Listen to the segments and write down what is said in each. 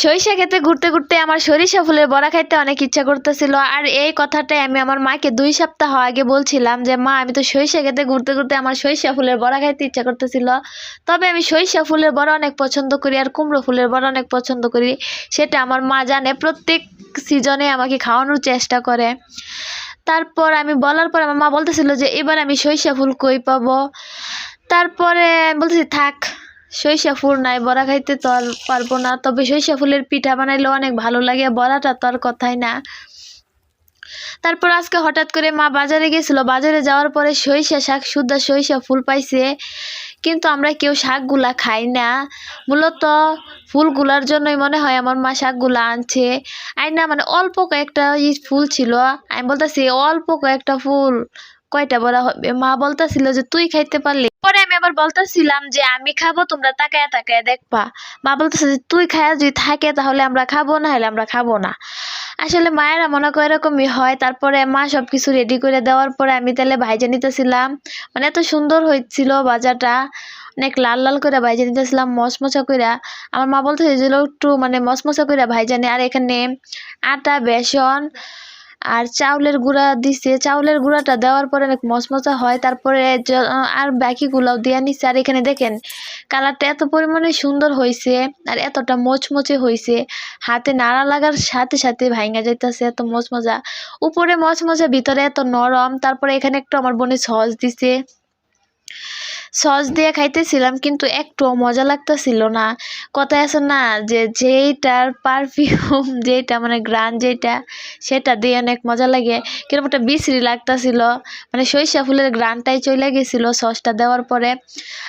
সরিষা খেতে ঘুরতে ঘুরতে আমার সরিষা ফুলের বড়া খাইতে অনেক ইচ্ছা করতেছিল। আর এই কথাটাই আমি আমার মাকে 2 সপ্তাহ আগে বলছিলাম যে মা, আমি তো সরিষা খেতে ঘুরতে ঘুরতে আমার সরিষা ফুলের বড়া খাইতে ইচ্ছা করতেছিল। তবে আমি সরিষা ফুলের বড়া অনেক পছন্দ করি আর কুমড়ো ফুলের বড়া অনেক পছন্দ করি, সেটা আমার মা জানে। প্রত্যেক সিজনে আমাকে খাওয়ানোর চেষ্টা করে। তারপর আমি বলার পর আমার মা বলতেছিল যে এবার আমি সরিষা ফুল কই পাবো। তারপরে আমি বলতেছি থাক, সরিষা ফুল নাই, বড়া খাইতে তো আর পারবো না। তবে সরিষা ফুলের পিঠা বানাইলে অনেক ভালো লাগে, বড়াটা তো আর কথাই না। তারপর আজকে হঠাৎ করে মা বাজারে গেছিল, বাজারে যাওয়ার পরে সরিষা শাক শুদ্ধা সরিষা ফুল পাইছে, কিন্তু আমরা কেউ শাকগুলা খাই না। মূলত ফুলগুলার জন্যই মনে হয় আমার মা শাকগুলা আনছে। আইনা মানে অল্প কয়েকটা ফুল ছিল। আমি বলতেছি অল্প কয়েকটা ফুল কয়টা বড়া হবে? মা বলতেছিল যে তুই খাইতে পারলি। পরে আমি আবার বলতেছিলাম যে আমি খাবো, তোমরা তাকায় তাকায় দেখবা। মা বলতেছে যে তুই খায়া যদি থাকে তাহলে আমরা খাবো, না হলে আমরা খাবো না। আসলে মায়েরা মনে করে এরকমই হয়। তারপরে মা সবকিছু রেডি করে দেওয়ার পরে আমি তাহলে ভাইজা নিতেছিলাম। মানে এত সুন্দর হয়েছিল ভাজাটা, অনেক লাল লাল করে ভাইজা নিতেছিলাম, মচমচা করে। আমার মা বলতে চাইছিল একটু মানে মচমচা করে ভাইজানি। আর এখানে আটা, বেসন আর চাউলের গুঁড়া দিছে। চাউলের গুঁড়াটা দেওয়ার পরে অনেক মচমচা হয়। তারপরে আর বাকিগুলাও দিয়ে নিচ্ছে। আর এখানে দেখেন কালারটা এত পরিমাণে সুন্দর হয়েছে আর এতটা মচমচে হয়েছে, হাতে নাড়া লাগার সাথে সাথে ভাঙা যাইতেছে, এত মচমচা। উপরে মচমচা, ভিতরে এত নরম। তারপরে এখানে একটু আমার বোনে সস দিছে, সস দিয়ে খাইতেছিলাম কিন্তু একটু মজা লাগতেছিল না। কথায় আছে না যে যেইটার পারফিউম যেটা মানে গ্রান যেটা, সেটা দিয়ে অনেক মজা লাগে। কিরকম একটা বিশ্রী লাগতেছিল, মানে সরিষা ফুলের গ্রানটাই চলে গেছিল সসটা দেওয়ার পরে।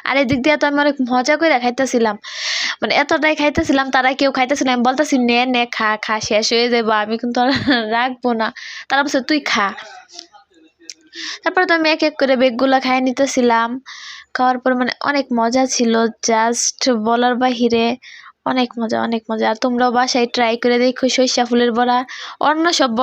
আর এদিক দিয়ে তো আমি অনেক মজা করে খাইতেছিলাম, মানে এতটাই খাইতেছিলাম তারা কেউ খাইতেছিল। আমি বলতেছি নে নে খা খা, শেষ হয়ে যাবো, আমি কিন্তু আর রাখবো না। তারা বলছে তুই খা। তারপরে তো আমি এক এক করে বেগগুলা খাই নিতেছিলাম। খাওয়ার পর মানে অনেক মজা ছিল, জাস্ট বলার বাহিরে। অনেক মজা, অনেক মজা। আর তোমরাও বাসায় ট্রাই করে দেখো সরিষা ফুলের বড়া। অন্য সব বড়া